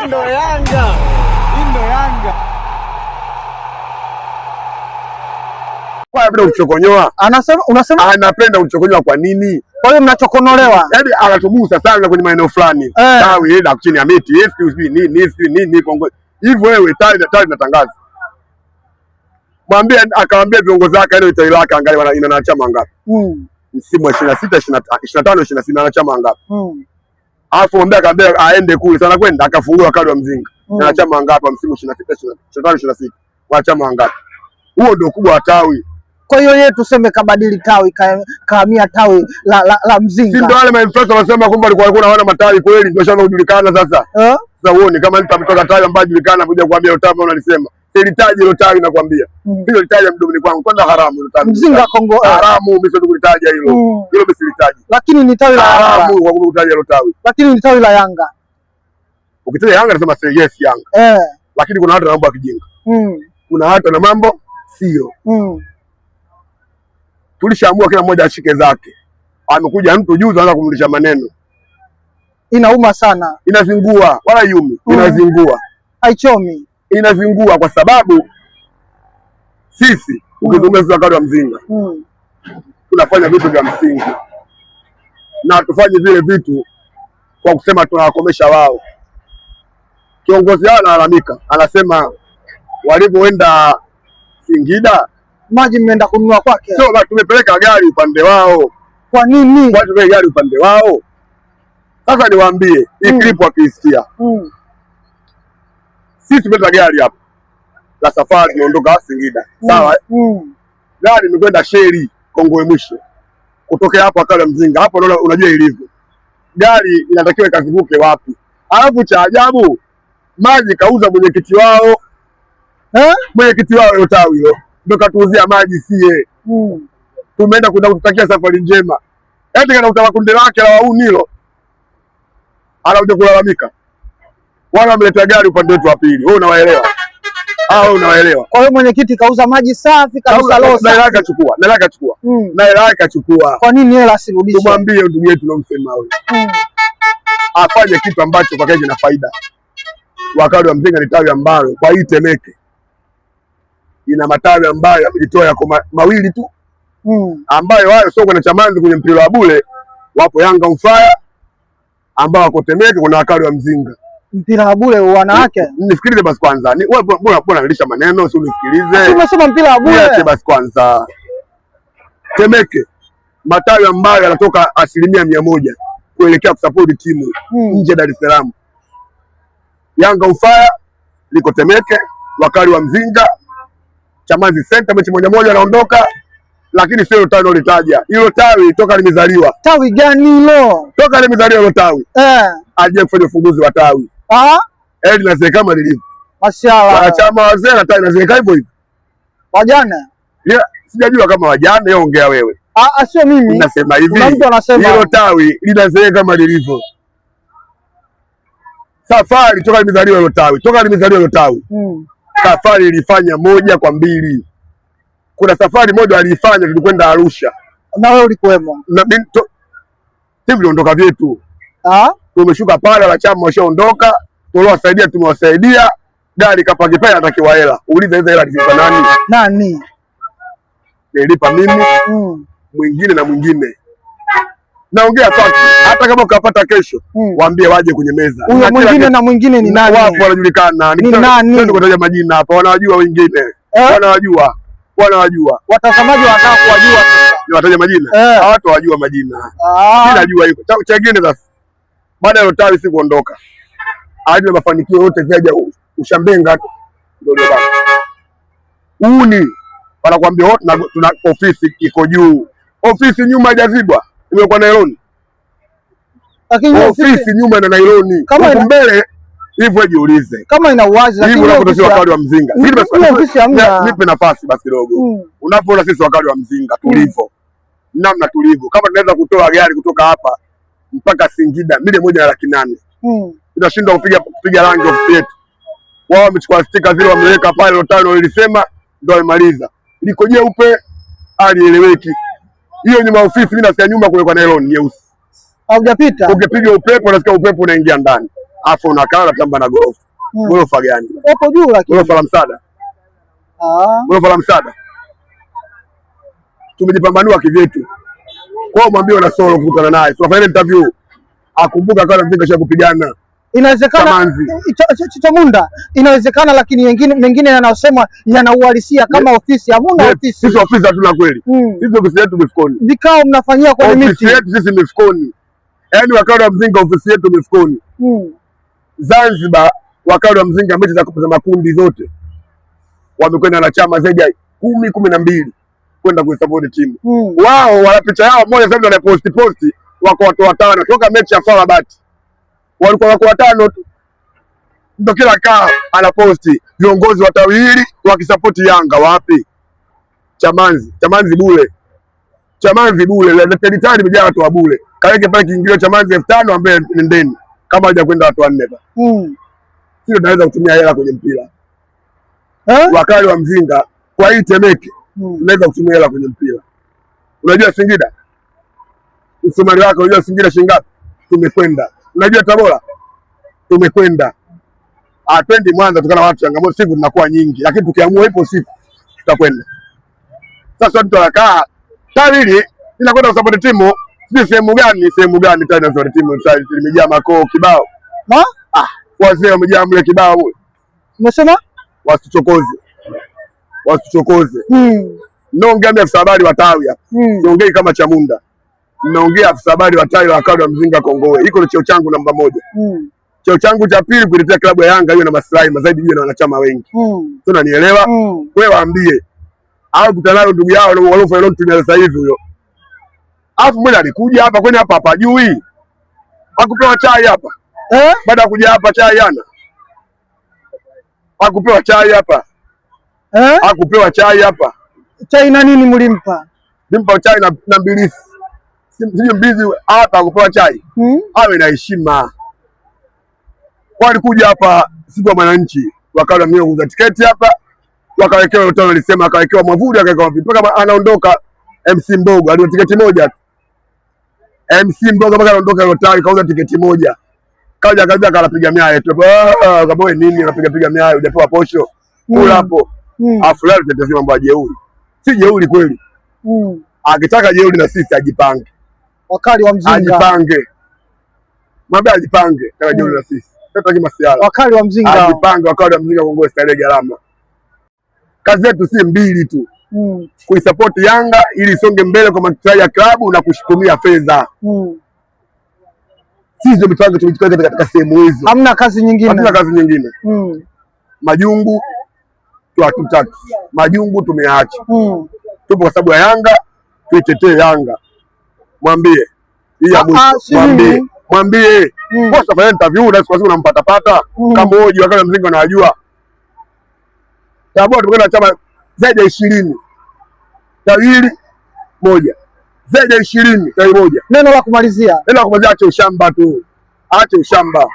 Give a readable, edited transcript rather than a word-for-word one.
ndo Yanga. Hii ndo Yanga. Kwa anapenda kuchokonyoa. Unasema anapenda kuchokonyoa kwa nini? Kwa hiyo mnachokonolewa. Yaani anatugusa sana kwenye maeneo fulani. Tawi ile chini ya miti, nini Kongo. Hivyo wewe tawi natangaza. Mwambie akamwambia viongozi wake ile tawi lake angalia ina wanachama ngapi. Msimu wa 26 25 26 na wanachama ngapi. Alafu mwambie akamwambia aende kule sana kwenda akafungua kadi wa Mzinga. Na wanachama ngapi msimu 26 25 26. Wanachama ngapi? Huo ndio kubwa wa tawi. Kwa hiyo yeye tuseme kabadili tawi kahamia tawi la Mzinga. Si ndio wale mainfluencer wanasema kwamba alikuwa anaona matawi kweli ndio shamba kujulikana sasa. Sasa uone kama mtu ametoka tawi ambaye julikana kuja kuambia hilo tawi unalisema. Silitaji hilo tawi nakwambia. Hilo litaja mdomoni kwangu kwanza haramu hilo tawi. Mzinga Kongo haramu umesema kulitaja hilo. Hilo msilitaji. Lakini ni tawi la haramu kwa kutaja hilo tawi. Lakini ni tawi la Yanga. Ukitaja Yanga nasema yes Yanga. Lakini kuna watu wana mambo ya kijinga. Kuna watu wana mambo sio. Tulishaamua kila mmoja ashike zake. Amekuja mtu juzi anaanza kumlisha maneno. Inauma sana. Inazingua wala yumi. Inazingua. Haichomi. Inazingua kwa sababu sisi ukizungumza kadi wa Mzinga tunafanya vitu vya msingi. Na tufanye vile vitu kwa kusema tunawakomesha wao. Kiongozi wao analalamika, anasema walipoenda Singida maji mmeenda kununua kwake. Sio tumepeleka gari upande wao. Kwa nini? Kwa tumepeleka gari upande wao. Sasa niwaambie, hii clip wakisikia. Sisi tumepeleka gari hapa. La safari tunaondoka Singida. Sawa? Gari imekwenda Sheri Kongo mwisho. Kutokea hapo akala Mzinga. Hapo unajua ilivyo. Gari inatakiwa ikazivuke wapi? Alafu cha ajabu maji kauza mwenyekiti wao. Mwenyekiti wao leo tawi hilo. Ndio katuuzia maji sie. Tumeenda kutakia safari njema. Eti kana utaka kunde lake la wauni hilo. Anakuja kulalamika. Wala ameleta gari upande wetu wa pili. Wewe unawaelewa? Unawaelewa. Kwa hiyo mwenyekiti kauza maji safi kabisa losa. Na hela akachukua. Na hela akachukua. Kwa nini hela asirudishe? Tumwambie ndugu yetu tunamsema wewe. Afanye kitu ambacho kwa kweli kina faida. Wakati wa Mzinga ni tawi ambalo kwa hii Temeke ina matawi ambayo yamejitoa yako mawili tu. Ambayo wao sio kuna Chamanzi kwenye mpira wa bure, wapo Yanga on fire ambao wako Temeke, kuna wakati wa Mzinga. Mpira wa bure wanawake. Nisikilize basi kwanza. Wewe mbona nilisha maneno si unisikilize. Umesema mpira wa bure. Niache basi kwanza. Temeke matawi ambayo yanatoka 100% kuelekea kusupport timu nje Dar es Salaam. Yanga on fire liko Temeke, wakati wa Mzinga Chamanzi Center mechi moja anaondoka, lakini sio tawi lolitaja. Hilo tawi toka limezaliwa. Tawi gani hilo? Toka limezaliwa hilo tawi. Aje kufanya ufunguzi wa tawi. Na kama lilivyo. Mashaallah. Wanachama wazee na tawi na hivyo hivyo. Wajana? Sijajua kama wajana ongea wewe. Sio mimi. Nasema hivi. Kuna mtu anasema hilo tawi linazeeka kama lilivyo. Safari toka limezaliwa hilo tawi. Safari ilifanya 1-2. Kuna safari moja alifanya tulikwenda Arusha. Na wewe ulikuwemo? Na mimi tuliondoka vyetu. Tumeshuka pale wanachama washaondoka, tumewasaidia, gari kapaki pale anatakiwa hela. Uliza hizo hela zilipa nani? Nani? Nilipa mimi, mwingine na mwingine. Naongea fact, hata kama ukapata kesho, waambie waje kwenye meza. Huyo mwingine na mwingine ni nani? Wapo wanajulikana. Ni nani? Ndio kutaja majina hapa, wanawajua wengine. Wanawajua. Watazamaji wanataka kuwajua sasa. Niwataja majina? Watu hawajua majina. Mimi najua hiko. Cha kingine sasa. Baada ya tawi si kuondoka. Hadi mafanikio yote zaja ushambenga ndio baba. Wanakuambia tuna ofisi iko juu. Ofisi nyuma hajazibwa. Imekuwa nailoni. Lakini ofisi nyuma na nailoni. Kama mbele hivyo jiulize. Kama ina uwazi lakini unapotoka wakati wa Mzinga. Nipe nafasi basi kidogo. Unapoona sisi wakati wa Mzinga tulivyo. Namna tulivyo. Kama tunaweza kutoa gari kutoka hapa mpaka Singida 1,800,000. Tunashindwa kupiga rangi ofisi yetu. Wao wamechukua stika zile wameweka pale lotano lilisema ndio wamemaliza. Liko jeupe alieleweki. Hiyo nyuma ofisi mimi nasikia nyumba kule kwa nylon nyeusi. Haujapita. Ukipiga upepo nasikia upepo unaingia ndani. afu unakaa unatamba na gorofa. Gorofa gani? Hapo juu lakini. Gorofa la msaada. Gorofa la msaada. Tumejipambanua kivyetu. Kwa hiyo mwambie una solo kukutana naye. Tunafanya interview. Akumbuka kana mzinga cha kupigana. Inawezekana Chamunda, inawezekana, lakini mengine yanayosema yanauhalisia kama ofisi. Hamuna ofisi. Sisi ofisi hatuna kweli. Sisi ofisi yetu mifukoni. Vikao mnafanyia kwenye miti. Ofisi yetu sisi mifukoni. Yaani wakao wa mzinga ofisi yetu mifukoni. Zanzibar wakao wa mzinga mechi za makundi zote wamekwenda na chama zaidi ya 10-12 kwenda kuisupport timu. Wao wana picha yao moja sasa ndio post wako watu watano toka mechi ya FAR walikuwa wako watano tu, ndio kila kaa anaposti viongozi wa tawi hili wakisupport Yanga. Wapi? Chamanzi bure, Chamanzi bure, na territory imejaa watu wa bure. Kaweke pale kiingilio Chamanzi 5000 ambaye nendeni kama haja kwenda watu 4 ba. Sio tunaweza kutumia hela kwenye mpira. Wakali wa mzinga kwa hii Temeke tunaweza kutumia hela kwenye mpira. Unajua Singida? Msumari wako unajua Singida shilingi ngapi? Tumekwenda. Unajua Tabora? Tumekwenda. Atwendi Mwanza tukana watu changamoto siku zinakuwa nyingi, lakini tukiamua ipo siku tutakwenda. Sasa watu wanakaa tawili inakwenda kusupport timu, si sehemu gani tena za timu sasa imejaa makoo kibao. Wazee wamejaa mle kibao mle. Umesema? Wasichokoze. Naongea na afisa habari wa tawi hapa. Siongei kama Chamunda. Naongea afisa habari wa tawi wa Kado Mzinga Kongowe. Hiko ni cheo changu namba 1. Cheo changu cha pili kuitetea klabu ya Yanga hiyo na maslahi zaidi juu na wanachama wengi. Sio unanielewa? Wewe waambie. Au kutanalo ndugu yao waliofanya leo tunia sasa hivi huyo. Alafu mmoja alikuja hapa kwani hapa hapajui. Hakupewa chai hapa. Baada ya kuja hapa chai yana. Hakupewa chai hapa. Hakupewa chai hapa. Chai na nini mlimpa? Nimpa chai na mbilisi. Sio mbizi hapa hakupewa chai. Awe na heshima. Kwa alikuja hapa siku ya Mwananchi, wakawa mwenyewe kuuza tiketi hapa, wakawekewa hotel alisema akawekewa mwavuli akawekewa vipi. Mpaka anaondoka MC Mbogo, alio tiketi moja tu. MC Mbogo mpaka anaondoka hotel kauza tiketi moja. Kaja akapiga miayo tu. Kama wewe nini unapiga miayo hujapewa posho. Kula hapo. Afulani tutasema mambo ya jeuri. Si jeuri kweli. Akitaka jeuri na sisi ajipange. Wakali wa mzinga. Ajipange. Mambo ajipange kama jeuri na sisi. Wakali wa mzinga. Ajipange wakali wa mzinga Kongowe style gharama. Kazi yetu si mbili tu. Kuisupport Yanga ili isonge mbele kwa maslahi ya klabu na kushikumia fedha. Sisi ndio mipango tumejikita katika sehemu hizo. Hamna kazi nyingine. Hatuna kazi nyingine. Majungu tu hatutaki. Majungu tumeacha. Tupo kwa sababu ya Yanga, tuitetee Yanga. Mwambie. Hii ya mwisho. Mwambie. Kwa sababu interview na siku unampata kama hoji wakati mzinga anajua. Tabora tumekwenda chama zaidi ya 20. Tawili moja. Zaidi ya 20 tawi moja. Neno la kumalizia. Ache ushamba tu. Ache ushamba.